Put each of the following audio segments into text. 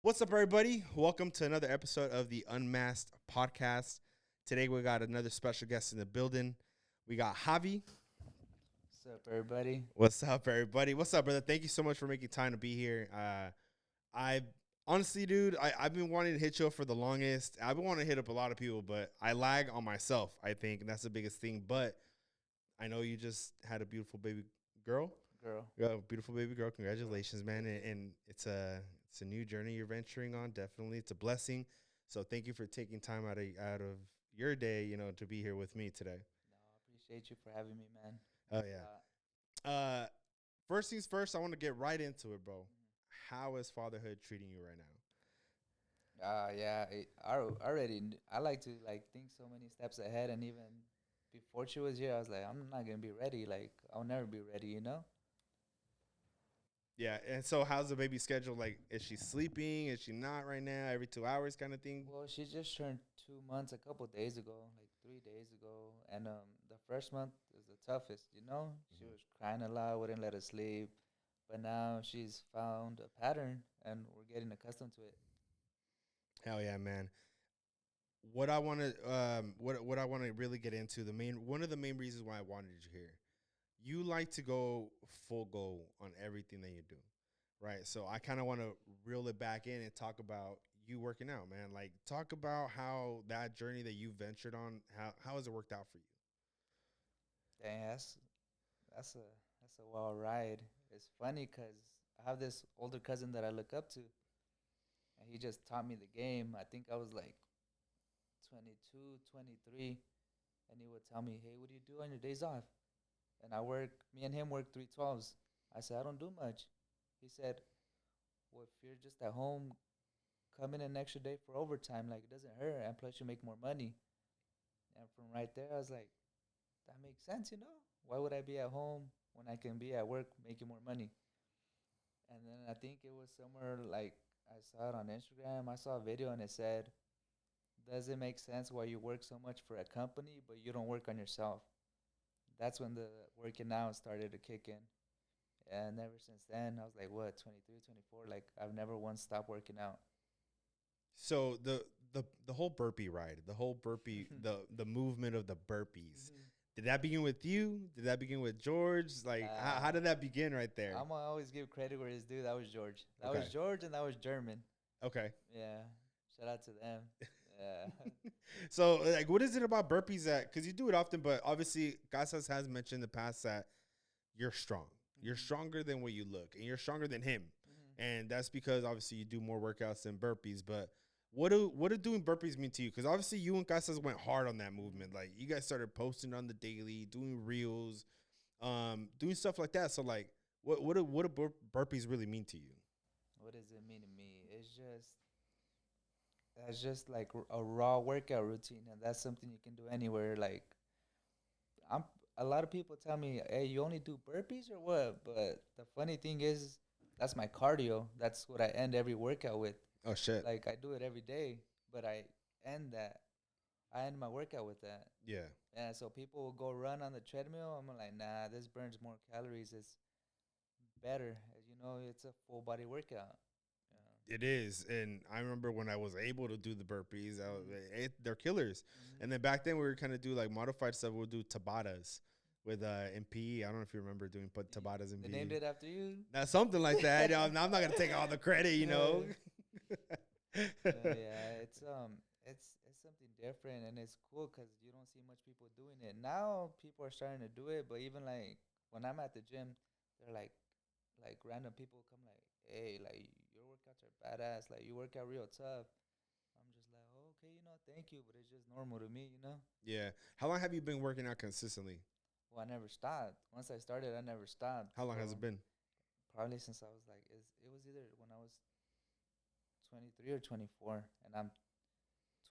What's up, everybody? Welcome to another episode of the Unmasked podcast. Today, we got another special guest in the building. We got Javi. What's up, everybody? What's up, everybody? What's up, brother? Thank you so much for making time to be here. I honestly, dude, I've been wanting to hit you up for the longest. I've been wanting to hit up a lot of people, but I lag on myself, I think, and that's the biggest thing. But I know you just had a beautiful baby girl. Girl. You got a beautiful baby girl. Congratulations, man. And it's a new journey you're venturing on. Definitely. It's a blessing. So thank you for taking time out of your day, to be here with me today. No, I appreciate you for having me, man. Oh Thanks a lot. yeah. First things first, I want to get right into it, bro. Mhm. How is fatherhood treating you right now? Yeah, I like to think so many steps ahead, and even before she was here, I was like, I'm not gonna be ready. Like, I'll never be ready, you know? Yeah, and so how's the baby schedule? Like, is she sleeping? Is she not right now? Every 2 hours kind of thing? Well, she just turned 2 months a couple days ago, like 3 days ago, and the first month is the toughest, you know? She was crying a lot, wouldn't let us sleep, but now she's found a pattern, and we're getting accustomed to it. Hell yeah, man. What I want to really get into, the main one of the main reasons why I wanted you here. You like to go full go on everything that you do, right? So I kind of want to reel it back in and talk about you working out, man. Like, talk about how that journey that you ventured on, how has it worked out for you? Dang, that's a that's a wild ride. It's funny because I have this older cousin that I look up to, and he just taught me the game. I think I was like 22, 23, and he would tell me, "Hey, what do you do on your days off?" And me and him work 312s. I said, "I don't do much." He said, "Well, if you're just at home, come in an extra day for overtime. Like, it doesn't hurt, and plus you make more money." And from right there, I was like, "That makes sense, you know? Why would I be at home when I can be at work making more money?" And then I think it was somewhere like I saw it on Instagram. I saw a video and it said, "Does it make sense why you work so much for a company but you don't work on yourself?" That's when the working out started to kick in. And ever since then, I was like, what, 23, 24? Like, I've never once stopped working out. So the whole burpee ride, the whole burpee, the movement of the burpees. Did that begin with you? Did that begin with George? Like, how Nah, did that begin right there? I'm going to always give credit where it's due. That was George. That Okay. was George and that was German. Okay. Yeah. Shout out to them. Yeah. So, like, what is it about burpees that, because you do it often, but obviously, Casas has mentioned in the past that you're strong. You're Mhm. stronger than what you look, and you're stronger than him. Mhm. And that's because obviously you do more workouts than burpees. But what do doing burpees mean to you? Because obviously you and Casas went hard on that Mhm. movement. Like, you guys started posting on the daily, doing reels, doing stuff like that. So, like, what do burpees really mean to you? What does it mean to me? That's just like a raw workout routine, and that's something you can do anywhere. Like I'm, a lot of people tell me, "Hey, you only do burpees or what?" But the funny thing is, that's my cardio. That's what I end every workout with. Oh shit. Like I do it every day, but end that. I end my workout with that. Yeah. And so people will go run on the treadmill. I'm like, nah, this burns more calories. It's better. You know, it's a full body workout. It is, and I remember when I was able to do the burpees, Yeah. they're killers. Mm-hmm. And then back then we were kind of do like modified stuff. We'll do Tabatas with in PE. I don't know if you remember doing Tabatas in They named PE. it after you. Now something like that. I'm not gonna take all the credit, you know. No, yeah, it's something different and it's cool because you don't see much people doing it now. People are starting to do it, but even like when I'm at the gym, they're like random people come like, "Hey, like your workouts are badass. Like you work out real tough." I'm just like, oh, "Okay, you know, thank you," but it's just normal to me, you know. Yeah. How long have you been working out consistently? Well, I never stopped. Once I started, I never stopped. How long has So it been? probably since I was like, it was either when I was 23 or 24, and I'm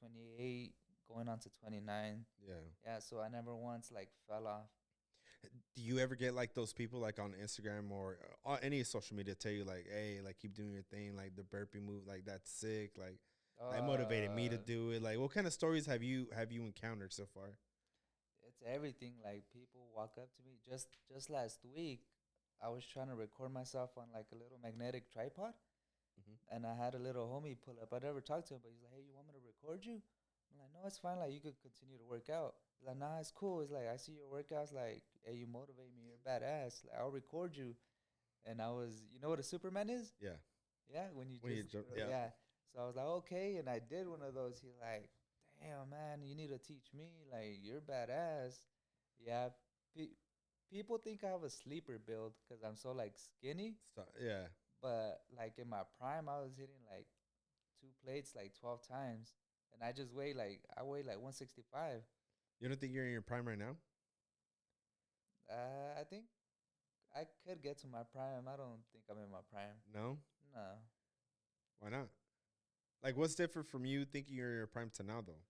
28 going on to 29. Yeah. Yeah, so I never once like fell off. Do you ever get like those people like on Instagram or any social media tell you like, hey, like keep doing your thing, like the burpee move, like that's sick, like that motivated me to Uh, do it. Like, what kind of stories have you encountered so far? it's everything. Like people walk up to me. Just last week, I was trying to record myself on like a little magnetic tripod, Mm-hmm. And I had a little homie pull up. I never talked to him, but he's like, "Hey, you want me to record you?" I'm like, "No, it's fine. Like, you could continue to work out." He's like, "Nah, it's cool." It's like, "I see your workouts. Like, hey, you motivate me. You're badass. Like, I'll record you." And I was, you know what a Superman is? Yeah. Yeah, when you When you just, jump, yeah. yeah. So I was like, okay, and I did one of those. He's like, "Damn, man, you need to teach me. Like, you're badass." Yeah, people think I have a sleeper build because I'm so like skinny. Yeah. But like in my prime, I was hitting like two plates like 12 times, and I weigh like 165. You don't think you're in your prime right now? I think I could get to my prime. I don't think I'm in my prime. No. No. Why not? Like, what's different from you thinking you're in your prime to now, though?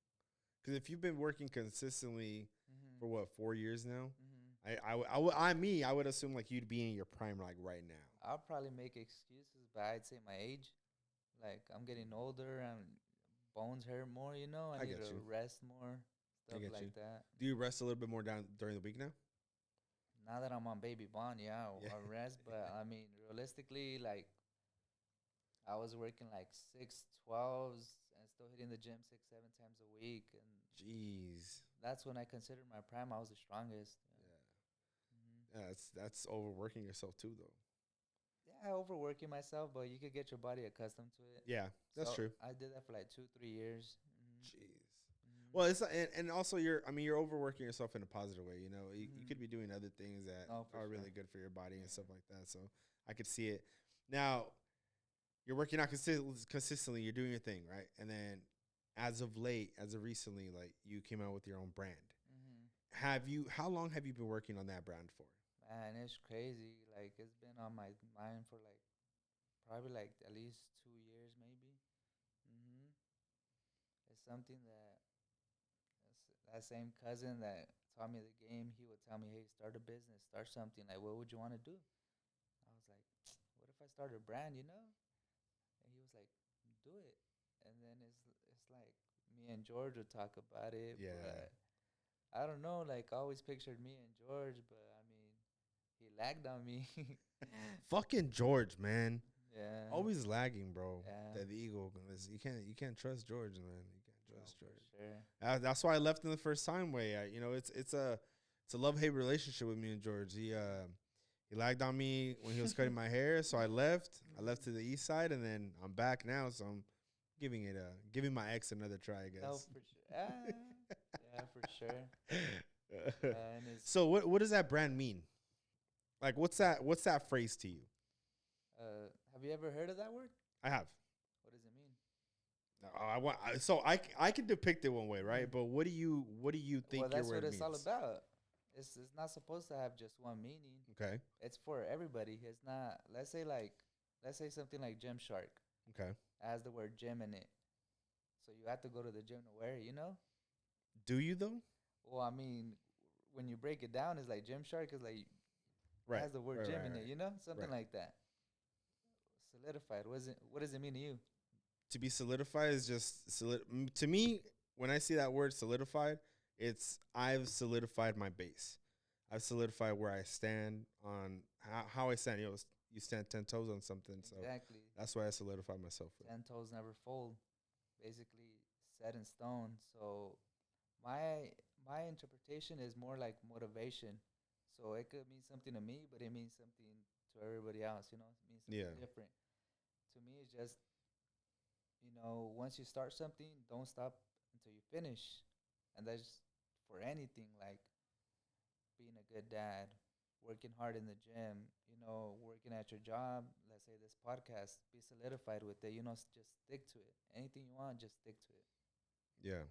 Because if you've been working consistently for Mm-hmm. what 4 years now, Mm-hmm. I would assume like you'd be in your prime like right now. I'll probably make excuses, but I'd say my age. Like I'm getting older and bones hurt more. I I need get to you. rest more, I stuff get you. like that. Do you rest a little bit more down during the week now? Now that I'm on baby bond, yeah, Yeah. I'll rest. But I mean, realistically, like I was working like 6 12s and still hitting the gym 6 7 times a week, and Jeez. that's when I considered my prime. I was the strongest. Yeah. Yeah. That's overworking yourself too, though. Yeah, overworking myself, but you could get your body accustomed to it. Yeah, that's So true. I did that for like 2 3 years. Jeez. Hmm. Well, it's and also you're overworking yourself in a positive way. You could Hmm. be doing other things that Oh, for are sure. really good for your body and stuff Yeah. like that. So I could see it. Now you're working out consistently. You're doing your thing, right? And then as of late, as of recently, like you came out with your own brand. Hmm. Have you? How long have you been working on that brand for? Man, it's crazy. Like it's been on my mind for like probably like at least 2 years, maybe. Hmm. It's something that same cousin that taught me the game. He would tell me, "Hey, start a business, start something. Like, what would you want to do?" I was like, "What if I start a brand?" And he was like, "Do it." And then it's like me and George would talk about it, Yeah. but I don't know. Like, I always pictured me and George, but I mean, he lagged on me. Fucking George, man. Yeah, Always lagging, bro. yeah. That ego. You can't trust George, man. You can't No, trust for George. sure. That's why I left him the first time. It's a love hate relationship with me and George. He lagged on me when he was cutting my hair, so I left. I left to the east side, and then I'm back now. So I'm giving my ex another try, I No, guess. for sure. Yeah, for sure. And it's So what does that brand mean? Like what's that phrase to you? have you ever heard of that word? I have. What does it mean? I can depict it one way, right? Mm. But what do you Well, think your that's what word it's all means? about. It's not supposed to have just one meaning. Okay. It's for everybody. It's not. Let's say something like Gymshark Okay. has the word gym in it. So you have to go to the gym to wear it. Do you though? Well, I mean, when you break it down, it's like Gymshark is like Right. has the word Right. gym Right. in Right. it. Something Right. like that. Solidified. What does it mean to you? To be solidified is just to me when I see that word solidified, it's I've solidified my base. I've solidified where I stand on how I stand. You stand 10 toes on something, so Exactly. that's why I solidify myself with. 10 toes never fold. Basically set in stone. So my interpretation is more like motivation. So it could mean something to me, but it means something to everybody else. It means something Yeah, different. To me, it's just once you start something, don't stop until you finish, and that's for anything like being a good dad, working hard in the gym, working at your job. Let's say this podcast, be solidified with it. Just stick to it. Anything you want, just stick to it. yeah.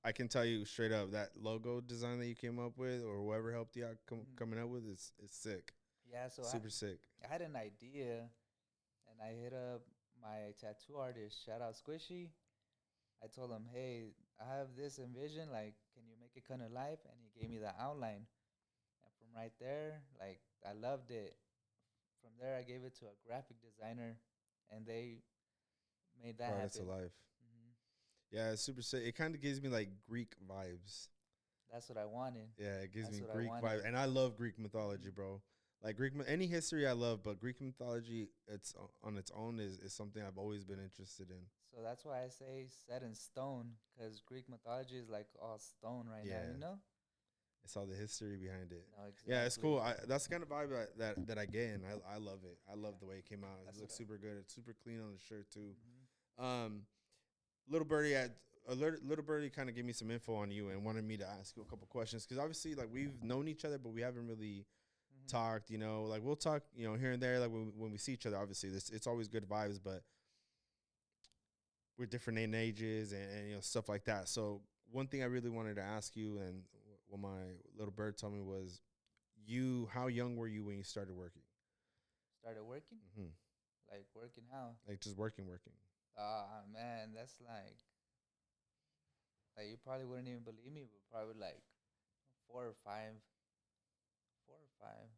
I can tell you straight up that logo design that you came up with or whoever helped you out Mhm. coming up with is sick, Yeah, so I, super sick. I had an idea, and I hit up my tattoo artist. Shout out Squishy. I told him, hey, I have this envision. Like, can you make it come to life? And he gave me the outline. And from right there, like, I loved it. From there, I gave it to a graphic designer, and they made that Brought it to happen. life. Hmm. Yeah, it's super sick. It kind of gives me like Greek vibes. That's what I wanted. Yeah, it gives That's me what I Greek wanted. vibes, and I love Greek mythology, bro. Like any history I love, but Greek mythology, on its own is something I've always been interested in. So that's why I say set in stone, because Greek mythology is like all stone right now, Yeah, you know? it's all the history behind it. No, Yeah, it's exactly. cool. That's the kind of vibe that I get, and I love it. I love the way it came out. It That's looks what super good. It's super clean on the shirt too. Mhm. Um, little birdie had little birdie kind of gave me some info on you and wanted me to ask you a couple questions because obviously like we've known each other, but we haven't really Mhm. talked. You know, like we'll talk. You know, here and there, like when we see each other. Obviously, it's always good vibes, but we're different in ages and you know stuff like that. So one thing I really wanted to ask you, and what my little bird told me was, how young were you when you started working? Started working? Hmm. Like working how? Like just working. Ah, man, that's like you probably wouldn't even believe me, but probably like four or five, 4 or 5.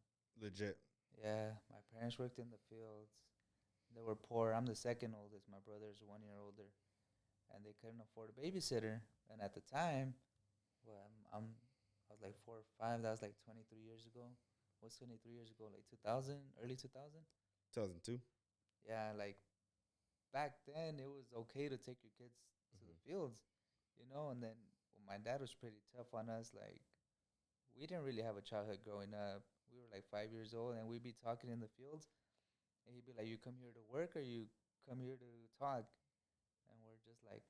Legit. Yeah, my parents worked in the fields. They were poor. I'm the second oldest. My brother's 1 year older, and they couldn't afford a babysitter. And at the time, well, I was like 4 or 5. That was like 23 years ago. What's 23 years ago? Like 2000, early 2000. 2002. Yeah, like back then it was okay to take your kids to the Hmm. fields, And then my dad was pretty tough on us. Like we didn't really have a childhood growing up. We were like 5 years old, and we'd be talking in the fields, and he'd be like, "You come here to work, or you come here to talk?" And we're just like,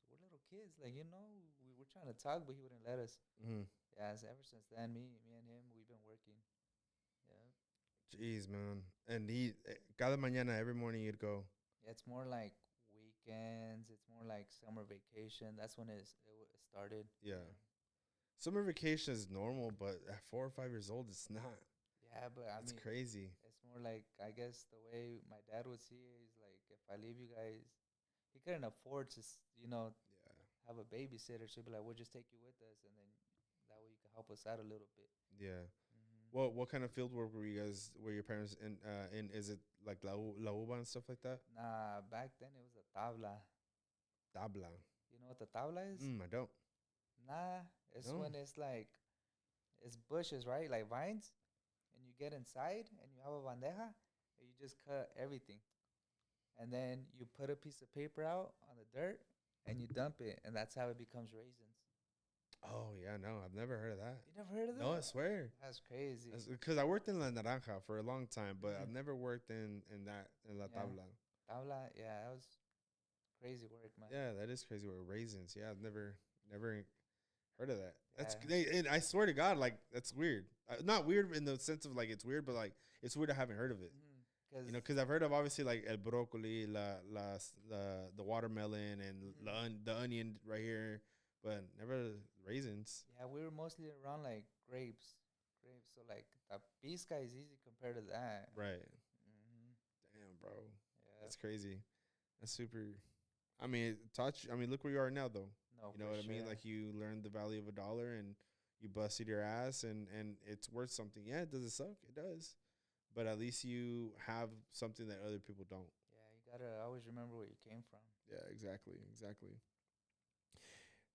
we're little kids, like we were trying to talk, but he wouldn't let us. Hmm. Yeah, so ever since then, me and him, we've been working. Yeah, Jeez, man. And cada mañana, every morning you'd go. yeah, it's more like weekends. It's more like summer vacation. That's when it started. Yeah. Summer vacation is normal, but at 4 or 5 years old, it's not. Yeah, but I It's mean, crazy. it's more like I guess the way my dad would see it is like if I leave you guys, he couldn't afford to Yeah. have a babysitter. So he'd be like, "We'll just take you with us, and then that way you can help us out a little bit." Yeah. Hmm. What kind of field work were you guys? Were your parents in? In is it like la uva and stuff like that? Nah, back then it was a tabla. Tabla. You know what the tabla is? I don't. Nah, it's No. when it's like it's bushes, right? Like vines, and you get inside and you have a bandeja, and you just cut everything, and then you put a piece of paper out on the dirt, and you dump it, and that's how it becomes raisins. Oh yeah, no, I've never heard of that. You never heard of No, I that? swear. That's crazy. Because I worked in La Naranja for a long time, but I've Mhm. never worked in that in La Yeah, Tabla. tabla. Yeah, that was crazy work, man. Yeah, that is crazy. With raisins, yeah, I've never heard of that. Yeah. And I swear to God, like that's weird. Not weird in the sense of like it's weird, but like it's weird I haven't heard of it. Because You know, because I've heard of obviously like el broccoli, the watermelon, and the onion right here, but never raisins. yeah, we were mostly around like grapes, grapes. So like the pizca is easy compared to that. Right. Hmm. Damn, bro, Yeah. that's crazy. That's super. I mean, it taught you. I mean, look where you are now, though. No, You know for what I mean? sure. Like you learned the value of a dollar, and you busted your ass, and it's worth something. Yeah, does it suck? It does, but at least you have something that other people don't. Yeah, you gotta always remember where you came from. Yeah, exactly.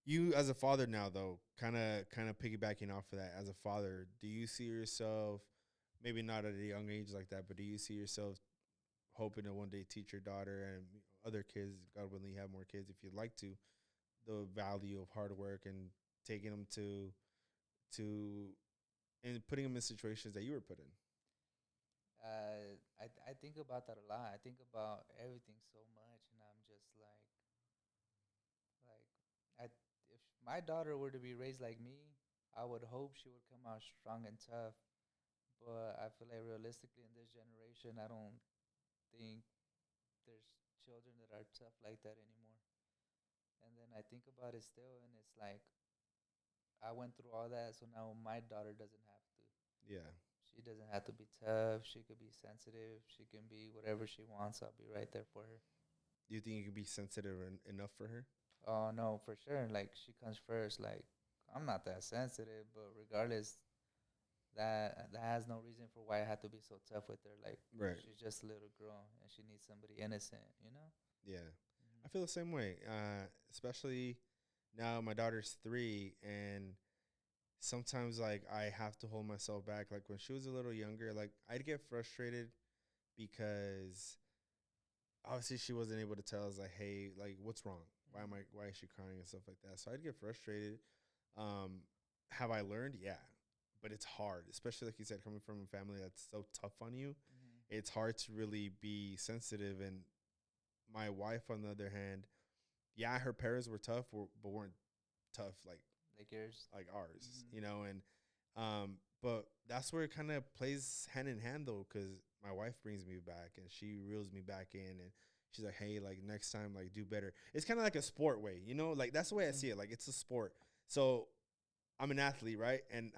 You as a father now, though, kind of piggybacking off of that. As a father, do you see yourself, maybe not at a young age like that, but do you see yourself hoping to one day teach your daughter and other kids, God willing, you have more kids if you'd like to, the value of hard work and taking them to and putting them in situations that you were put in. I think about that a lot. I think about everything so much, and I'm just like I if my daughter were to be raised like me, I would hope she would come out strong and tough. But I feel like realistically in this generation, I don't think there's children that are tough like that anymore. And then I think about it still, and it's like I went through all that, so now my daughter doesn't have to. Yeah. She doesn't have to be tough. She could be sensitive. She can be whatever she wants. I'll be right there for her. Do you think you can be sensitive enough for her? Oh no, for sure. Like she comes first. Like I'm not that sensitive, but regardless, that has no reason for why I have to be so tough with her. Like Right. she's just a little girl and she needs somebody innocent. Yeah. I Hmm. feel the same way. Especially now my daughter's 3 and sometimes like I have to hold myself back. Like when she was a little younger, like I'd get frustrated because obviously she wasn't able to tell us like, hey, like what's wrong? Why is she crying and stuff like that? So I'd get frustrated. Um, have I learned? Yeah, but it's hard, especially like you said, coming from a family that's so tough on you. It's hard to really be sensitive. And my wife, on the other hand, yeah, her parents were tough, but weren't tough Like yours. like ours, you know. And but that's where it kind of plays hand in hand though, because my wife brings me back and she reels me back in, and she's like, hey, like next time, like do better. It's kind of like a sport way, you know, like that's the way I see it. Like it's a sport. So I'm an athlete, right? And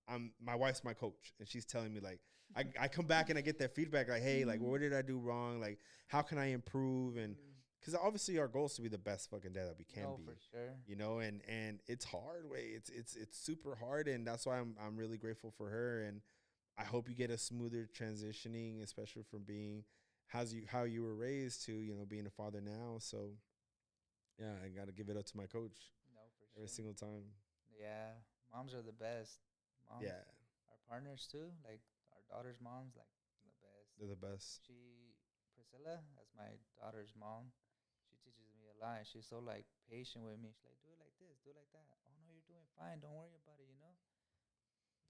I'm my wife's my coach, and she's telling me like I come back and I get that feedback like, hey, like what did I do wrong? Like how can I improve? And because obviously our goal is to be the best fucking dad that we can be, for sure. you know. And it's hard way. It's super hard, and that's why I'm really grateful for her, and I hope you get a smoother transitioning, especially from being how you were raised to, you know, being a father now. So yeah, I got to give it up to my coach No, for every sure. single time. Yeah, moms are the best. Moms, Yeah, our partners too. Like our daughter's mom's like the best. they're the best. Priscilla, as my daughter's mom, she teaches me a lot. She's so like patient with me. She's like, do it like this, do it like that. Oh no, you're doing fine. Don't worry about it. You know.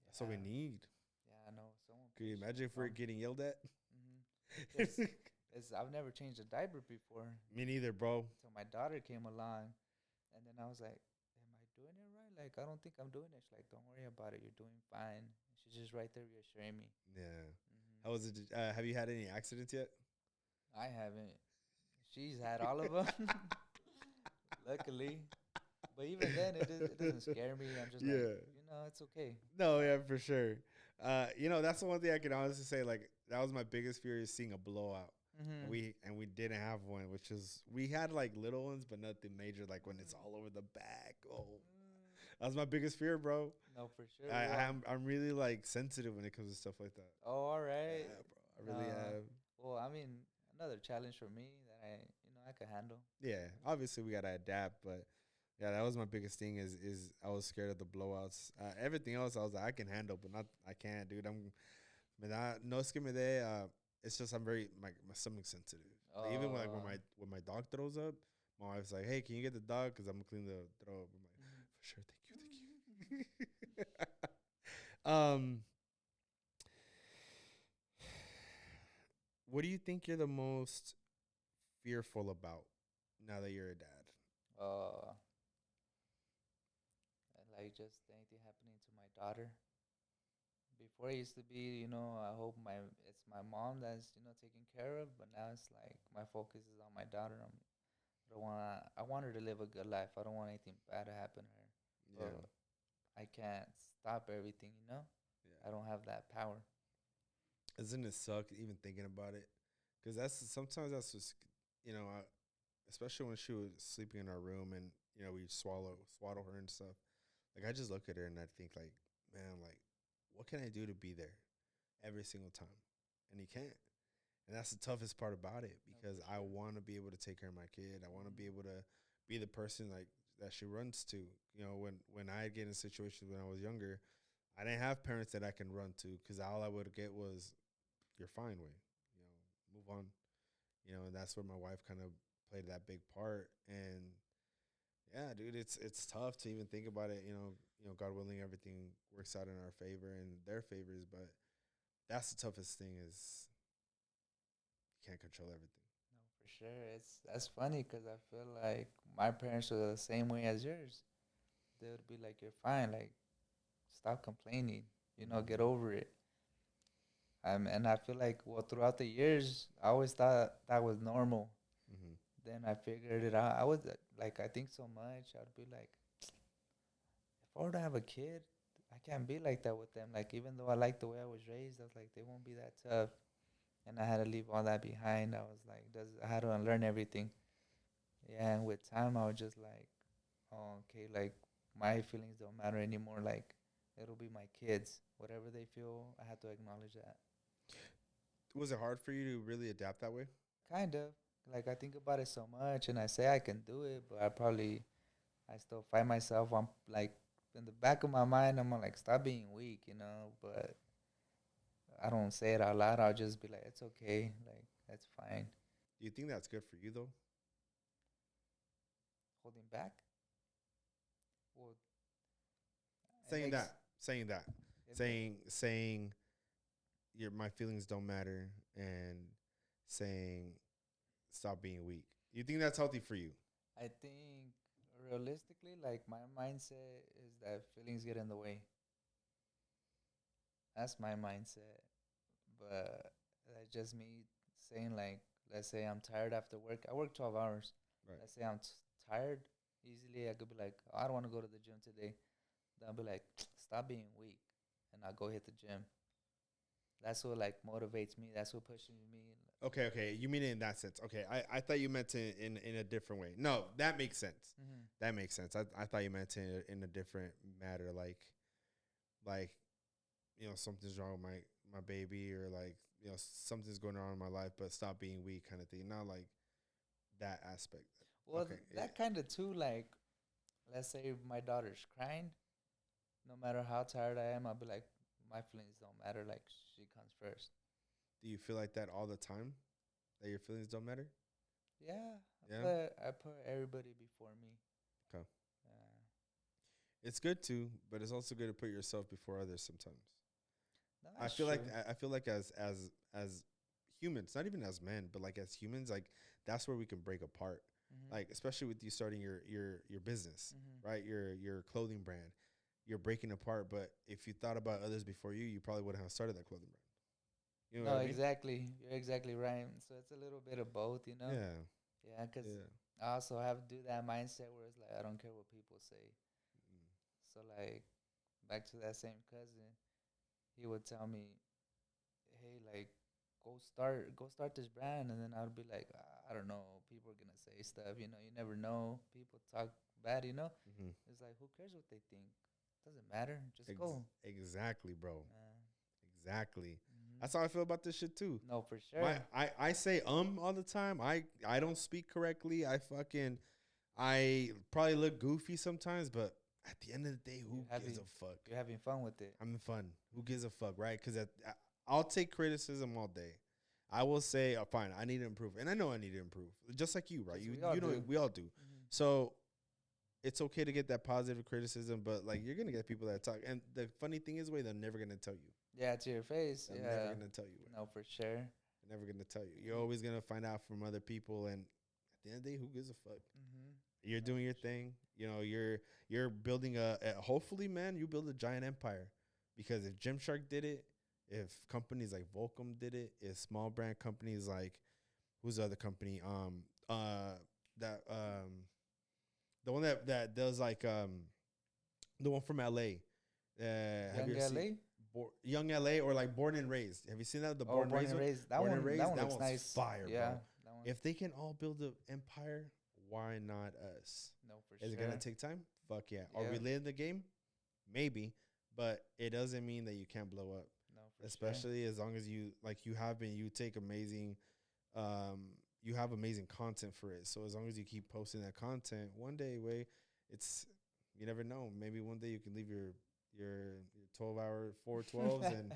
That's what we Yeah, need. yeah. I know. Someone Could you patient. imagine if we're Mom. getting yelled at? Cause it's, I've never changed a diaper before Me neither, bro. until my daughter came along, and then I was like, "Am I doing it right? Like, I don't think I'm doing it." She's like, "Don't worry about it. You're doing fine." She's just right there reassuring me. Yeah. Hmm How was it? Have you had any accidents yet? I haven't. She's had all of them, luckily. But even then, it doesn't scare me. I'm just like, Yeah. it's okay. No, yeah, for sure. You know, that's the one thing I can honestly say. Like, that was my biggest fear is seeing a blowout. And Mm-hmm. we didn't have one, which is we had like little ones, but nothing major. Like when it's all over the back. Oh, that was my biggest fear, bro. No, for sure. I'm really like sensitive when it comes to stuff like that. Oh, all right. Yeah, bro. I really No. have. Well, I mean, another challenge for me that I could handle. Yeah, obviously we gotta adapt, but yeah, that was my biggest thing. Is I was scared of the blowouts. Everything else I was like I can handle, but not I can't, dude. Me da, no es que me dé. It's just I'm very my stomach's sensitive. Like even like Oh. when my dog throws up, my wife's like, "Hey, can you get the dog? Because I'm gonna clean the throw up." I'm like, "For sure, thank you, thank you." What do you think you're the most fearful about now that you're a dad? uh, like just anything happening to my daughter. Before it used to be, I hope it's my mom that's taken care of, but now it's like my focus is on my daughter. I want her to live a good life. I don't want anything bad to happen to her, Yeah, but I can't stop everything. I yeah. don't have that power. Doesn't it suck even thinking about it? Because that's just especially when she was sleeping in our room and we swaddle her and stuff. Like I just look at her and I think like, man, like what can I do to be there every single time? And you can't. And that's the toughest part about it No, because for I sure. want to be able to take care of my kid. I want to be Hmm able to be the person like that she runs to. You know, when I get in situations when I was younger, I didn't have parents that I can run to because all I would get was you're fine, way. You know, move on. You know, and that's where my wife kind of played that big part. And yeah, dude, it's tough to even think about it. God willing, everything works out in our favor and their favors. But that's the toughest thing is you can't control everything. No, for sure. That's funny because I feel like my parents were the same way as yours. They would be like, "You're fine. Like, stop complaining. Get Mm-hmm. over it." And I feel like, well, throughout the years, I always thought that was normal. Mm-hmm. Then I figured it out. I was like, I think so much. I'd be like, if I were to have a kid, I can't be like that with them. Like, even though I like the way I was raised, I was like, they won't be that tough. And I had to leave all that behind. I was like, I had to unlearn everything. Yeah, and with time, I was just like, oh, okay, like my feelings don't matter anymore. Like, it'll be my kids. Whatever they feel, I have to acknowledge that. Was it hard for you to really adapt that way? Kind of. Like, I think about it so much, and I say I can do it, but I still find myself. I'm like in the back of my mind, I'm like, stop being weak, you know. But I don't say it out loud. I'll just be like, it's okay, like that's fine. Do you think that's good for you though? Holding back, well, it Saying makes that, saying that, it. saying your my feelings don't matter, and saying stop being weak. You think that's healthy for you? I think realistically, like my mindset is that feelings get in the way. That's my mindset. But that's just me saying like, let's say I'm tired after work. I work 12 hours. Right. Let's say I'm tired. Easily, I could be like, oh, I don't want to go to the gym today. Then I'll be like, stop being weak, and I'll go hit the gym. That's what like motivates me. That's what pushes me. Okay, okay. You mean it in that sense? Okay, I thought you meant it in a different way. No, that makes sense. Mm-hmm. That makes sense. I thought you meant it in a different matter, like something's wrong with my baby, or like something's going on in my life, but stop being weak, kind of thing. Not like that aspect. Well, Okay, that kind of too. Like, let's say my daughter's crying. No matter how tired I am, I'll be like, my feelings don't matter. Like, she comes first. do you feel like that all the time? That your feelings don't matter? Yeah, Yeah. I put everybody before me. Okay. Uh, It's good to, but it's also good to put yourself before others sometimes. no, I that's feel like true. I feel like as humans, not even as men, but like as humans, like that's where we can break apart. Mm-hmm. Like especially with you starting your business, Mm-hmm. right? Your clothing brand, you're breaking apart. But if you thought about others before you probably wouldn't have started that clothing brand. You know No, what I mean? exactly. You're exactly right. So it's a little bit of both, you know? Yeah, Yeah, because yeah. I also have to do that mindset where it's like, I don't care what people say. Mm. So, like, back to that same cousin, he would tell me, hey, like, go start this brand. And then I would be like, I don't know. People are going to say stuff, you know? You never know. People talk bad, you know? Mm-hmm. It's like, who cares what they think? Doesn't matter. Just go. Exactly, bro. Uh, Exactly. mm-hmm. That's how I feel about this shit too. No, for My sure. I say all the time. I don't speak correctly. I probably look goofy sometimes, but at the end of the day, who You're gives having a fuck? you're having fun with it. I'm fun. Who Mm-hmm. gives a fuck, right? Because I'll take criticism all day. I will say, fine, I need to improve, and I know I need to improve, just like you, right? Because You we all you know do. we all do. Mm-hmm. So it's okay to get that positive criticism, but like you're gonna get people that talk, and the funny thing is, they're never gonna tell you. Yeah, to your face. They're never Yeah. gonna tell you. No, for sure. They're never gonna tell you. You're always gonna find out from other people, and at the end of the day, who gives a fuck? Mm-hmm. You're No, doing your for sure. thing. You're building hopefully, man, you build a giant empire. Because if Gymshark did it, if companies like Volcom did it, if small brand companies like who's the other company? That the one that does like the one from LA. Have you Young ever seen LA. Young LA or like Born and Raised? Have you seen that? The Oh, Born and born Raised and one? raised. That Born and one. That Raised, one that looks one's nice. fire, Yeah. bro. That one. If they can all build an empire, why not us? No, for Is it sure. gonna take time? Fuck yeah. Are Yeah. we late in the game? Maybe, but it doesn't mean that you can't blow up. No, for sure. Especially as long as you have been, you take amazing, you have amazing content for it. So as long as you keep posting that content, one day, it's you never know. Maybe one day you can leave your 12-hour 412s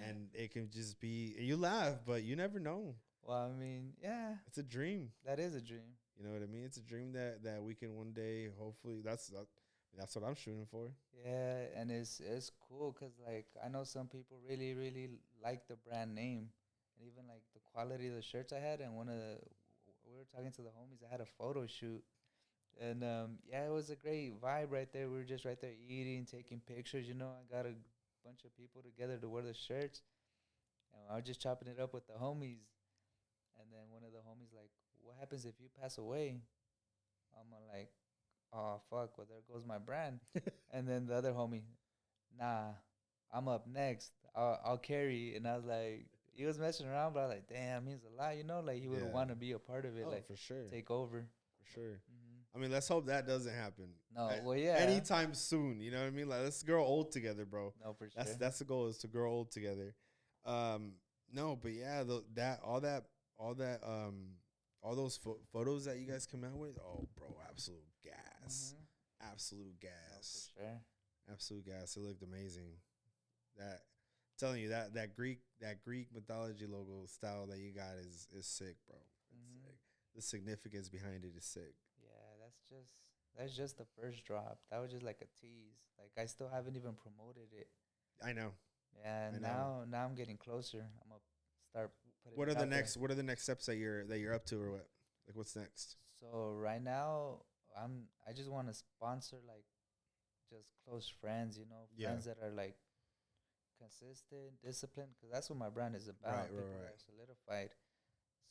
and it can just be you laugh, but you never know. Well, I mean, yeah, It's a dream. that is a dream. You know what I mean? It's a dream that we can one day. Hopefully, that's what I'm shooting for. Yeah, and it's cool because like I know some people really like the brand name, and even like the quality of the shirts I had. And we were talking to the homies. I had a photo shoot, and yeah, it was a great vibe right there. We were just right there eating, taking pictures. You know, I got a bunch of people together to wear the shirts, and I was just chopping it up with the homies. And then one of the homies like, "What happens if you pass away?" I'm like, "Oh fuck, well there goes my brand." And then the other homie, "Nah, I'm up next. I'll carry." And I was like, he was messing around, but I was like, "Damn, means a lot, you know." Like he would Yeah. want to be a part of it, Oh, like for sure. take over. For sure. Mm-hmm. I mean, let's hope that doesn't happen. No, well, yeah, Anytime soon. You know what I mean? Like, let's grow old together, bro. no, for That's sure. that's the goal, is to grow old together. Um, no, but yeah, all that all those photos that you guys come out with. Oh, bro, absolute gas, Mm-hmm. absolute No, for gas, sure. Absolute gas. It looked amazing. That telling you that Greek mythology logo style that you got is sick, bro. It's Hmm. sick. The significance behind it is sick. Yeah, that's just the first drop. That was just like a tease. Like I still haven't even promoted it. I know. Yeah, I and know. now I'm getting closer. I'm gonna start putting What it are the out there. next what are the next steps that you're up to or what? Like what's next? So right now, I just want to sponsor like just close friends, Yeah. friends that are like consistent, disciplined, because that's what my brand is Right, about. right, People that right. are solidified.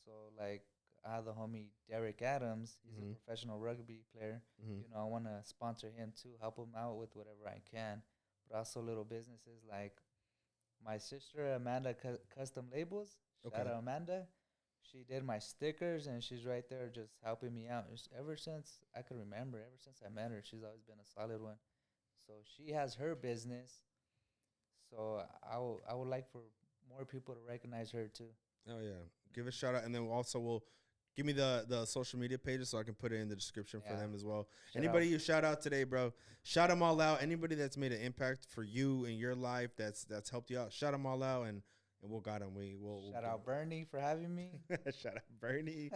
So like I have the homie Derek Adams. He's a Mhm. professional rugby player. Mhm. I want to sponsor him too, help him out with whatever I can. But also little businesses like my sister Amanda Custom Labels. Shout Okay. out Amanda. She did my stickers and she's right there just helping me out. Ever since I could remember, ever since I met her, she's always been a solid one. So she has her business. So I would like for more people to recognize her too. Oh yeah. Give a shout out and then also we'll give me the social media pages so I can put it in the description for Yeah. them as well. Shout out. Anybody you shout out today, bro, shout them all out. Anybody that's made an impact for you in your life that's helped you out, shout them all out and we'll got them. We'll Shout out Bernie for having me. shout out Bernie,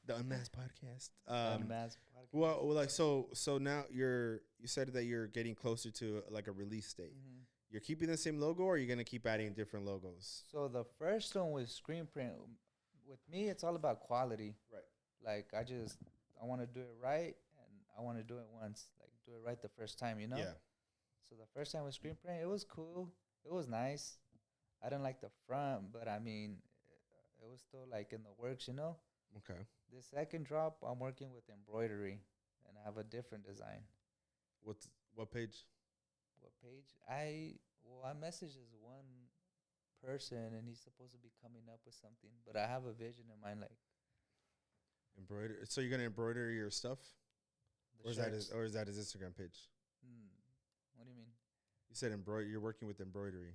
the Unmasked podcast. Unmasked podcast. Well, like so now you said that you're getting closer to like a release date. Hmm. You're keeping the same logo, or you're gonna keep adding different logos? So the first one was screen print. With me, it's all about quality. Right. Like I want to do it right, and I want to do it once. Like do it right the first time. Yeah. So the first time with screen print, it was cool. It was nice. I didn't like the front, but I mean, it was still like in the works. Okay. The second drop, I'm working with embroidery, and I have a different design. What page? What page? I messaged this one person, and he's supposed to be coming up with something, but I have a vision in mind, like Embroider. So you're gonna embroider your stuff, the shirts. or is that his Instagram page? Hmm. What do you mean? You said embroider. You're working with embroidery.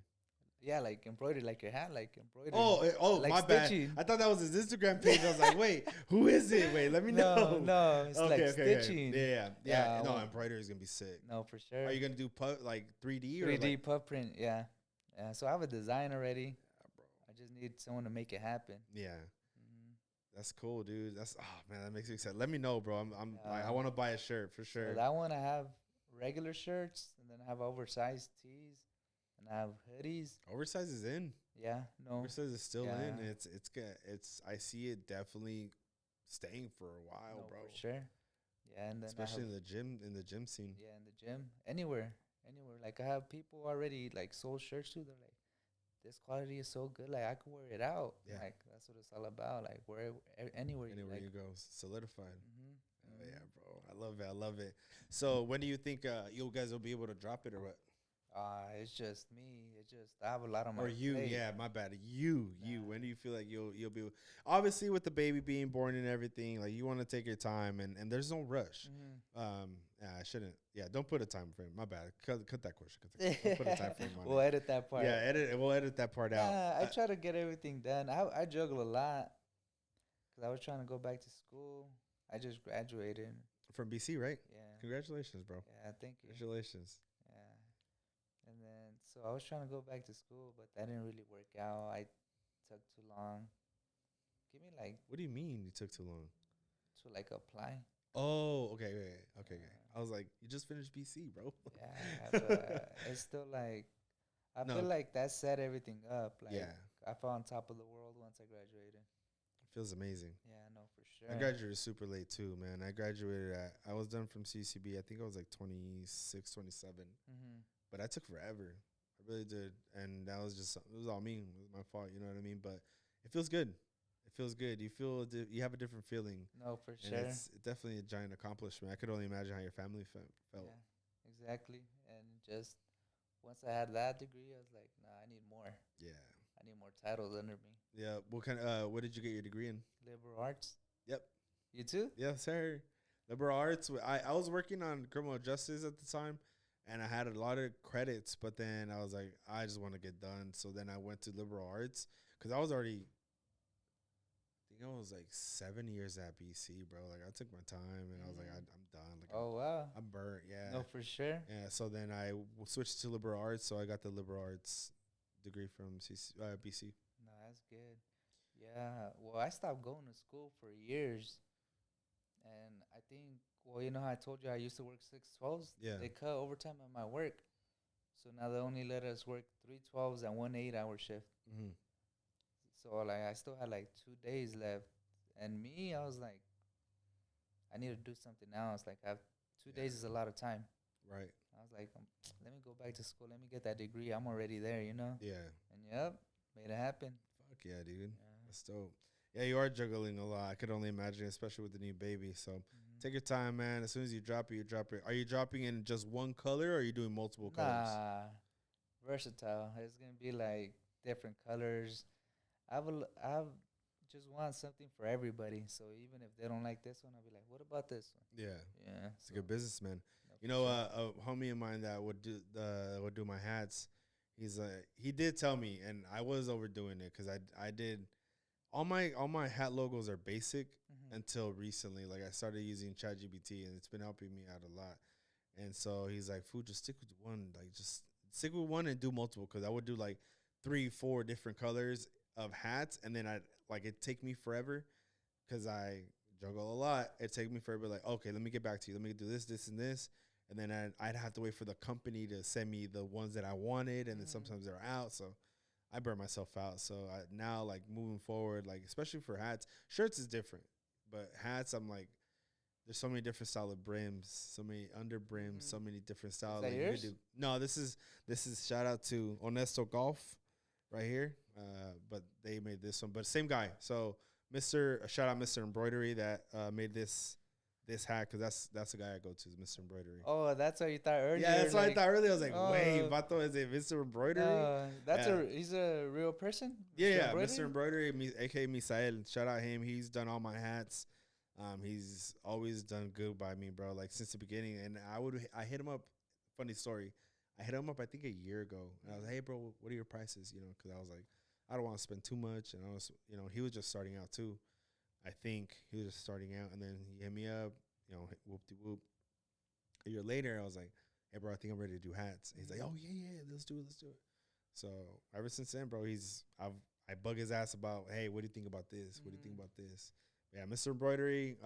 Yeah, like embroidery, like your hat, like embroidery. Like my stitching. bad. I thought that was his Instagram page. I was like, wait, who is it? Wait, let me know. No, it's Okay, like okay, stitching. okay. Yeah. Yeah, No, well, embroidery is gonna be sick. No, for sure. Are you gonna do like 3D or 3D like? puff print, yeah. Yeah, so I have a design already. Yeah, bro. I just need someone to make it happen. Yeah. Hmm. That's cool, dude. That's man, that makes me excited. Let me know, bro. I Yeah. want to buy a shirt for sure. So that one I have regular shirts, and then I have oversized tees, and I have hoodies. Oversize is in. Yeah, no, Oversize is still in. Yeah. It's good. I see it definitely staying for a while, no, bro. for sure. Yeah, and then Especially in the gym scene. yeah, in the gym, anywhere. Like I have people already like sold shirts too. They're like, this quality is so good. Like I could wear it out. Yeah. Like that's what it's all about. Like wear it anywhere you Anywhere like. you go, solidified. Mm-hmm. Oh yeah, bro. I love it. I love it. So when do you think you guys will be able to drop it or what? It's just me. I have a lot on my Or you? plate. Yeah, my bad. You. Nah. When do you feel like you'll be? Obviously, with the baby being born and everything, like you want to take your time and there's no rush. Mm-hmm. Yeah, I shouldn't. Yeah, don't put a time frame. My bad. Cut that question. Don't put a time frame on We'll it. edit that part. Yeah, we'll edit that part out. I try to get everything done. I juggle a lot because I was trying to go back to school. I just graduated. From BC, right? Yeah. Congratulations, bro. Yeah, thank you. Congratulations. Yeah. And then, so I was trying to go back to school, but that didn't really work out. I took too long. Give me like What do you mean you took too long? to like apply. Oh, okay, okay. Yeah. I was like, you just finished BC, bro. Yeah, but it's still like I No. feel like that set everything up. Like Yeah. I felt on top of the world once I graduated. Feels amazing. Yeah, no, for I sure. graduated super late too, man. I was done from CCB. I think I was like 26, 27. Mm-hmm. But I took forever. I really did. And that was just, it was all me. It was my fault, you know what I mean? But it feels good. It feels good. You feel, you have a different feeling. No, for And sure. it's definitely a giant accomplishment. I could only imagine how your family felt. Yeah, exactly. And just once I had that degree, I was like, nah, I need more. Yeah. I need more titles under me. Yeah. What did you get your degree in? Liberal arts. Yep. You too? Yes, sir. Liberal arts. I was working on criminal justice at the time, and I had a lot of credits, but then I was like, I just want to get done. So then I went to liberal arts because I was already, I think think I was like 7 years at BC, bro. Like I took my time and I was like, I'm done. Like Oh wow. I'm burnt. Yeah. No, for sure. Yeah. So then I switched to liberal arts. So I got the liberal arts degree from BC. No, that's good. Yeah. Well, I stopped going to school for years, and I think, well, you know how I told you I used to work 6/12s. Yeah. They cut overtime at my work, so now they only let us work 3/12s and one 8-hour shift. Mm-hmm. So like I still had like 2 days left, and me, I was like, I need to do something else. Like I have 2 days is a lot of time. Right. I was like, let me go back to school. Let me get that degree. I'm already there, you know. Yeah. And yep, made it happen. Fuck yeah, dude. Yeah. That's dope. Yeah, you are juggling a lot. I could only imagine, especially with the new baby. So take your time, man. As soon as you drop it, you drop it. Are you dropping in just one color, or are you doing multiple colors? Nah, versatile. It's gonna be like different colors. I just want something for everybody. So even if they don't like this one, I'll be like, what about this one? Yeah. Yeah, It's a good businessman. no, You for know, sure. a homie of mine that would do my hats. He did tell me, and I was overdoing it because I did all my hat logos are basic Mhm. until recently. Like I started using ChatGPT, and it's been helping me out a lot. And so he's like, "Food, just stick with one. Like just stick with one and do multiple." Because I would do like 3, 4 different colors of hats, and then it'd take me forever because I juggle a lot. It'd take me forever. Like, okay, let me get back to you. Let me do this, this, and this. And then I'd have to wait for the company to send me the ones that I wanted, and then sometimes they're out. So I burn myself out. So now, like moving forward, like especially for hats, shirts is different, but hats, I'm like, there's so many different style of brims, so many under brims, so many different styles. that Like yours? you could do. No, this is shout out to Honesto Golf, right here. But they made this one, but same guy. So shout out Mr. Embroidery that made this hat, because that's the guy I go to, is Mr. Embroidery. Oh, that's what you thought earlier. Yeah, that's what I thought earlier. I was like, wait, oh, Vato, is it Mr. Embroidery? that's Yeah. he's a real person. Yeah, Embroidery? Mr. Embroidery, aka Misael. Shout out him. He's done all my hats. He's always done good by me, bro. Like since the beginning. And I hit him up. Funny story. I hit him up I think a year ago. And I was like, hey, bro, what are your prices? You know, because I was like, I don't want to spend too much. And I was, he was just starting out too. I think he was just starting out, and then he hit me up. Whoop de whoop. A year later, I was like, hey, bro, I think I'm ready to do hats. And he's like, oh yeah, let's do it. So ever since then, bro, I bug his ass about, hey, what do you think about this? What do you think about this? Yeah, Mr. Embroidery,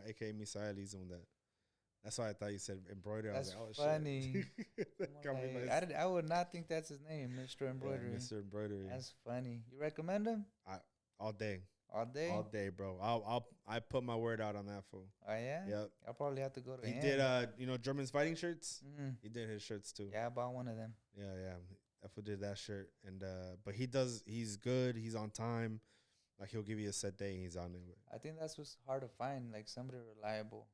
aka Misael, he's on that. That's why I thought you said embroidery. That's I was like, funny. shit. I would not think that's his name, Mr. Embroidery. Yeah, Mr. Embroidery. That's funny. You recommend him? All day. All day? All day, bro. I put my word out on that fool. Oh, yeah? Yep. I'll probably have to go to He him. did, German's fighting shirts. Mm-hmm. He did his shirts too. Yeah, I bought one of them. Yeah. That fool did that shirt. And, but he's good. He's on time. Like he'll give you a set day and he's on it. I think that's what's hard to find, like somebody reliable.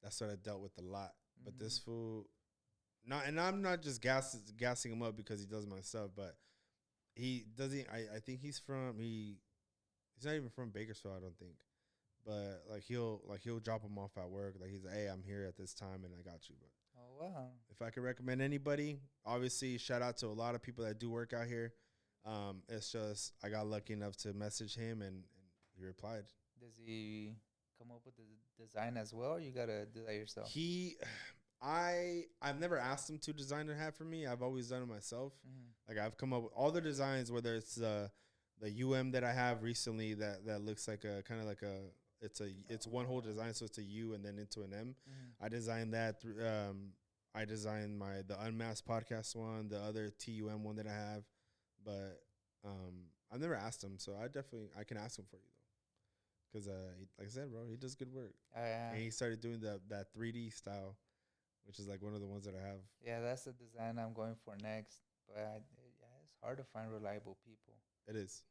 That's what I dealt with a lot. But this fool, and I'm not just gassing him up because he does my stuff, but he doesn't. I think he's not even from Bakersfield, I don't think. But he'll drop him off at work. Like he's like, hey, I'm here at this time and I got you. But Oh, wow. if I could recommend anybody, obviously shout out to a lot of people that do work out here. It's just I got lucky enough to message him and he replied. Does he come up with the design as well, or you got to do that yourself? I've never asked him to design a hat for me. I've always done it myself. Like I've come up with all the designs, whether it's the UM that I have recently that looks like a kind of like it's one whole design, so it's a U and then into an M. I designed that through I designed the Unmasked podcast one, the other TUM one that I have, but I've never asked him, so I can ask him for you though, because like I said, bro, he does good work. And he started doing that 3D style, which is like one of the ones that I have. Yeah, that's the design I'm going for next. But it's hard to find reliable people. It is.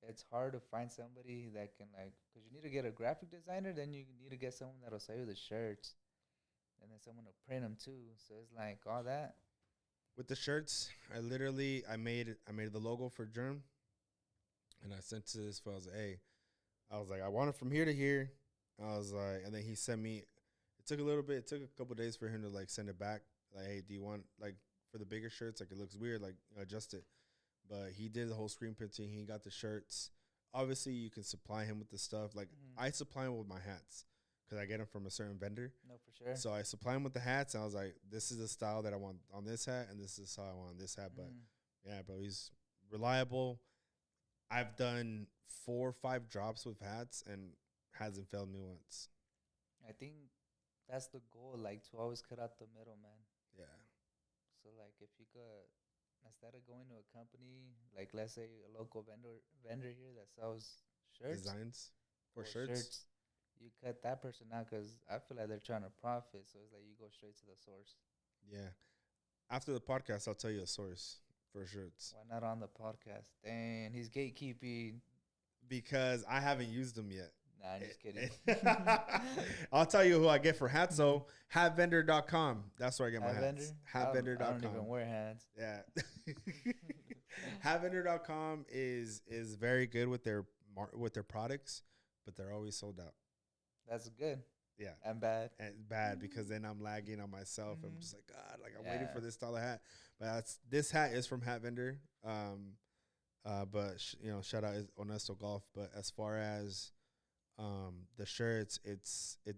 It's hard to find somebody that can because you need to get a graphic designer, then you need to get someone that'll sell you the shirts, and then someone to print them too. So it's like all that. With the shirts, I made the logo for Germ, and I sent to this fellow. I was like, I want it from here to here. I was like, and then he sent me. It took a little bit. It took a couple days for him to like send it back. Like, hey, do you want like for the bigger shirts? Like it looks weird. Like adjust it. But he did the whole screen printing. He got the shirts. obviously you can supply him with the stuff. Like Mm-hmm. I supply him with my hats because I get them from a certain vendor. No, for sure. So I supply him with the hats, and I was like, "This is the style that I want on this hat, and this is the style I want on this hat." But Mm. yeah, bro, he's reliable. I've done 4 or 5 drops with hats, and hasn't failed me once. I think that's the goal, like to always cut out the middleman. Yeah, So like if you could, instead of going to a company, like let's say a local vendor here that sells shirts designs for or shirts. you cut that person out because I feel like they're trying to profit. So it's like you go straight to the source. Yeah. After the podcast, I'll tell you a source for shirts Why not on the podcast? Dang, he's gatekeeping. because I haven't used them yet. Nah, I'm just kidding. I'll tell you who I get for hats. So hatvendor.com. That's where I get my Hat vendor? hats. I don't even Hatvendor.com. wear hats. Yeah. Hatvendor.com is very good with their products, but they're always sold out. That's good Yeah. and bad. And bad because then I'm lagging on myself. I'm Mhm. just like, God, like I'm waiting Yeah. for this style of hat. But this hat is from Hat Vendor. But shout out is Honesto Golf. But as far as the shirts,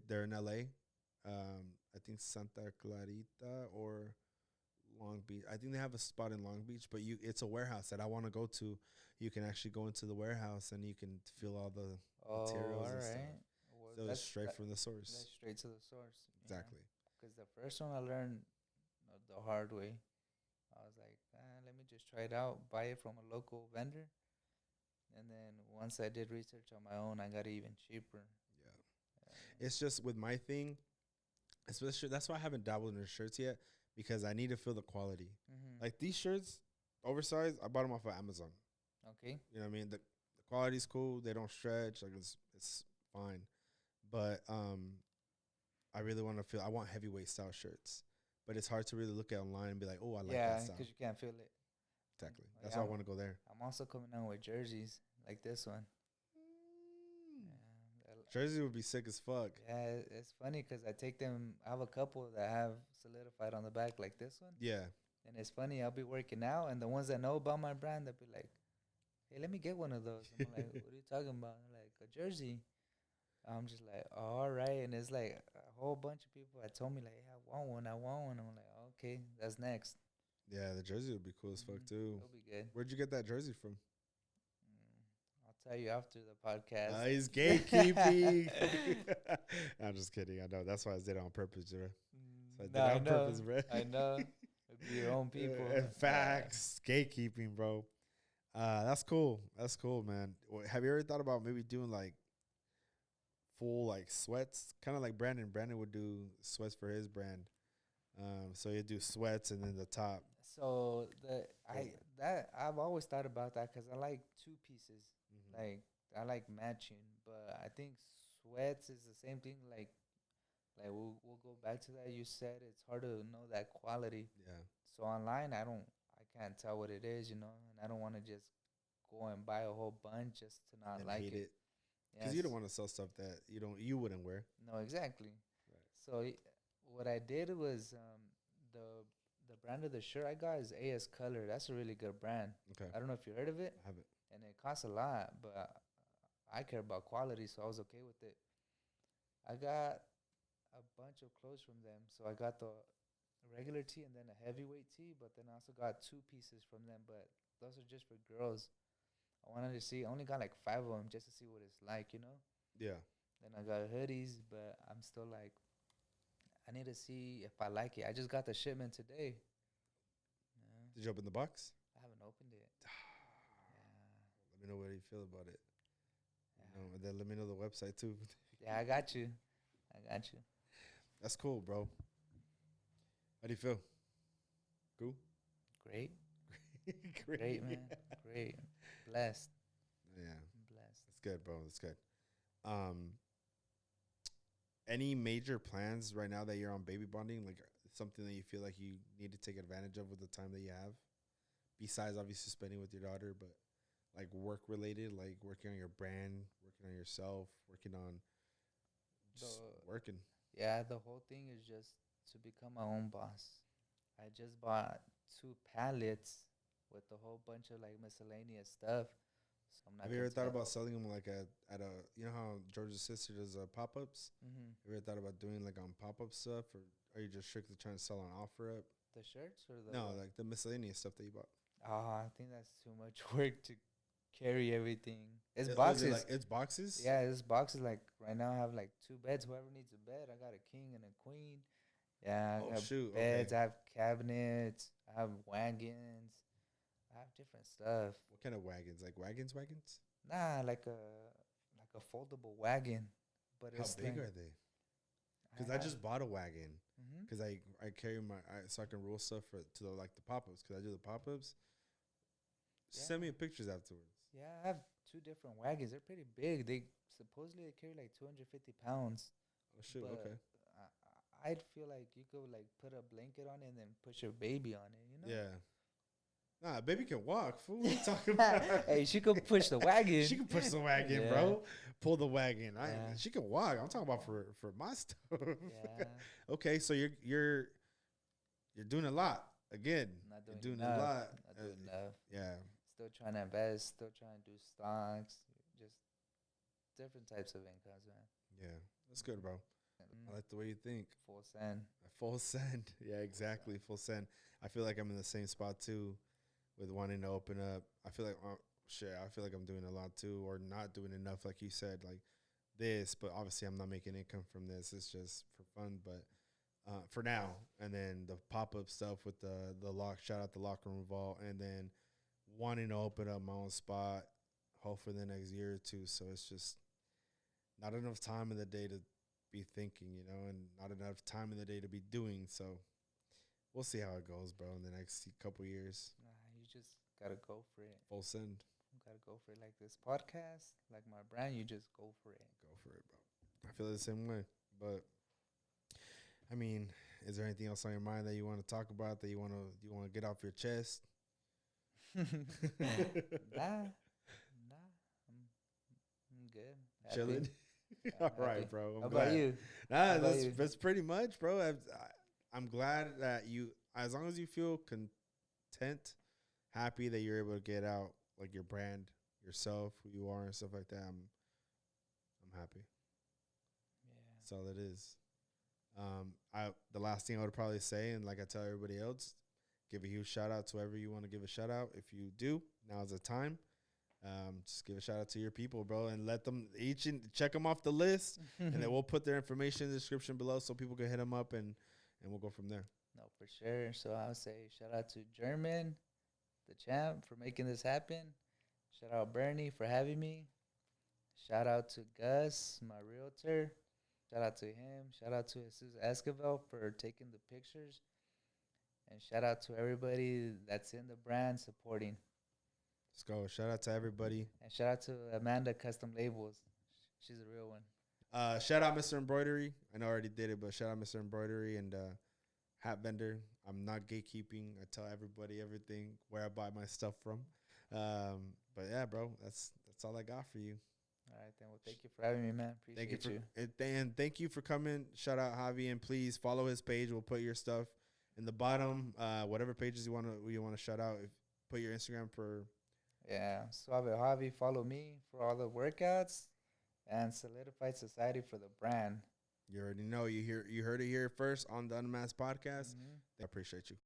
they're in LA. I think Santa Clarita or Long Beach. I think they have a spot in Long Beach, but it's a warehouse that I want to go to. You can actually go into the warehouse and you can feel all the Oh, materials all and right. stuff. Well, So it's straight from the source. that's straight to the source. Exactly. Because the first one I learned the hard way. I was like, let me just try it out, buy it from a local vendor. And then once I did research on my own, I got it even cheaper. Yeah. It's just with my thing, especially that's why I haven't dabbled in the shirts yet because I need to feel the quality. Mm-hmm. Like these shirts, oversized, I bought them off of Amazon. Okay. You know what I mean? The quality's cool. They don't stretch. Like it's fine. But I really want to feel. I want heavyweight style shirts, but it's hard to really look at online and be like, oh, I like Yeah, that style. because you can't feel it. Exactly. Oh, That's yeah, why I want to go there. I'm also coming out with jerseys like this one. Jersey would be sick as fuck. Yeah, it's funny because I take them. I have a couple that have solidified on the back like this one. Yeah. And it's funny. I'll be working out, and the ones that know about my brand, they'll be like, "Hey, let me get one of those." I'm like, "What are you talking about?" They're like, a jersey. I'm just like, oh, all right. And it's like a whole bunch of people that told me like, hey, I want one. I'm like, okay, that's next. Yeah, the jersey would be cool as fuck too. It'll be good. Where'd you get that jersey from? I'll tell you after the podcast. He's gatekeeping. I'm just kidding. I know. That's why I did it on purpose, bro. So I did it on purpose, bro. I know. It'd be your own people. Facts. Gatekeeping, bro. That's cool. That's cool, man. Have you ever thought about maybe doing like full like sweats? Kind of like Brandon. Brandon would do sweats for his brand. So he'd do sweats and then the top. So I've always thought about that because I like two pieces. Mm-hmm. Like I like matching, but I think sweats is the same thing. Like we'll go back to that. You said it's hard to know that quality. Yeah. So online, I can't tell what it is, and I don't want to just go and buy a whole bunch just to not And like hate it. Yes. Because you don't want to sell stuff that you wouldn't wear. No, exactly. Right. So what I did was the brand of the shirt I got is AS Color. That's a really good brand. Okay. I don't know if you heard of it. I haven't. And it costs a lot, but I care about quality, so I was okay with it. I got a bunch of clothes from them. So I got the regular tee and then a heavyweight tee, but then I also got 2 pieces from them, but those are just for girls. I wanted to see, I only got like 5 of them just to see what it's like, Yeah. Then I got hoodies, but I'm still like, I need to see if I like it. I just got the shipment today. Yeah. Did you open the box? I haven't opened it. Let me know what you feel about it. And then let me know the website too. Yeah, I got you. That's cool, bro. How do you feel? Cool? Great. Great. Great, man. Great. Blessed. Yeah. I'm blessed. That's good, bro. That's good. Any major plans right now that you're on baby bonding? Like something that you feel like you need to take advantage of with the time that you have? Besides obviously spending with your daughter, but like work related, like working on your brand, working on yourself, working on just working. Yeah, the whole thing is just to become my own boss. I just bought 2 pallets with a whole bunch of like miscellaneous stuff. So I'm not Have you ever into thought that. about selling them like at a, you know how George's sister does pop ups? Mm-hmm. Have you ever thought about doing like on pop up stuff, or are you just strictly trying to sell on offer up? The shirts or the No, what? like the miscellaneous stuff that you bought. I think that's too much work to carry everything. It's Is it like boxes. it's boxes? Yeah, it's boxes. Like right now, I have like two beds. Whoever needs a bed, I got a king and a queen. Yeah, Oh I got shoot. Okay. beds. I have cabinets. I have wagons. I have different stuff. What kind of wagons? Like wagons? Nah, like a foldable wagon, but How it's big like are they? Because I I have. just bought a wagon. Mm-hmm. Because I carry so I can roll stuff to the like the pop ups. Because I do the pop ups. Yeah, Send me pictures afterwards. yeah. I have two different wagons. They're pretty big. They supposedly they carry like 250 pounds, Oh shoot. but Okay. I'd feel like you could like put a blanket on it and then push your baby on it. You know. Yeah. Nah, baby can walk. Fool. What you talking about? Hey, she could push the wagon. She can push the wagon, Yeah. bro. Pull the wagon. Yeah. She can walk. I'm talking about for my stuff. Yeah. Okay, so you're doing a lot again. Not You're doing doing enough. a lot. Not doing enough. Yeah, Still trying to invest. Still trying to do stocks. Just different types of incomes, man. yeah. That's good, bro. I like the way you think. Full send. Full send. Yeah, exactly. Full send. I feel like I'm in the same spot too, with wanting to open up. I feel like I feel like I'm doing a lot too, or not doing enough, like you said, like this. But obviously, I'm not making income from this. It's just for fun, but for now. And then the pop up stuff with the lock. Shout out the locker room vault, and then wanting to open up my own spot, hopefully the next year or two. So it's just not enough time in the day to be thinking, and not enough time in the day to be doing. So we'll see how it goes, bro, in the next couple years. Nah, you just gotta go for it. Full send. You gotta go for it. Like this podcast, like my brand, you just go for it. Go for it, bro. I feel the same way. But I mean, is there anything else on your mind that you want to talk about, that you want to get off your chest? Nah, I'm good. Happy. Chilling. All right, bro. How about you? Nah, about you? that's pretty much, bro. I'm glad that as long as you feel content, happy that you're able to get out like your brand, yourself, who you are, and stuff like that. I'm happy. Yeah. That's all it is. The last thing I would probably say, and like I tell everybody else, give a huge shout out to whoever you want to give a shout out. If you do, now's the time. Just give a shout out to your people, bro, and let them check them off the list, and then we'll put their information in the description below so people can hit them up, and we'll go from there. No, for sure. So I'll say shout out to German, the champ, for making this happen. Shout out Bernie for having me. Shout out to Gus, my realtor. Shout out to him. Shout out to Jesus Esquivel for taking the pictures. And shout out to everybody that's in the brand supporting. Let's go. Shout out to everybody. And shout out to Amanda Custom Labels. She's a real one. Shout out Mr. Embroidery. I know I already did it, but shout out Mr. Embroidery and hat vendor. I'm not gatekeeping. I tell everybody everything, where I buy my stuff from. But yeah, bro, that's all I got for you. All right, then. Well, thank you for having me, man. Appreciate you. And thank you for coming. Shout out Javi, and please follow his page. We'll put your stuff in the bottom. Whatever pages you want to shout out. Put your Instagram for. Yeah, Suave Javi. Follow me for all the workouts, and Solidified Society for the brand. You already know. You heard it here first on the Unmasked podcast. Mm-hmm. I appreciate you.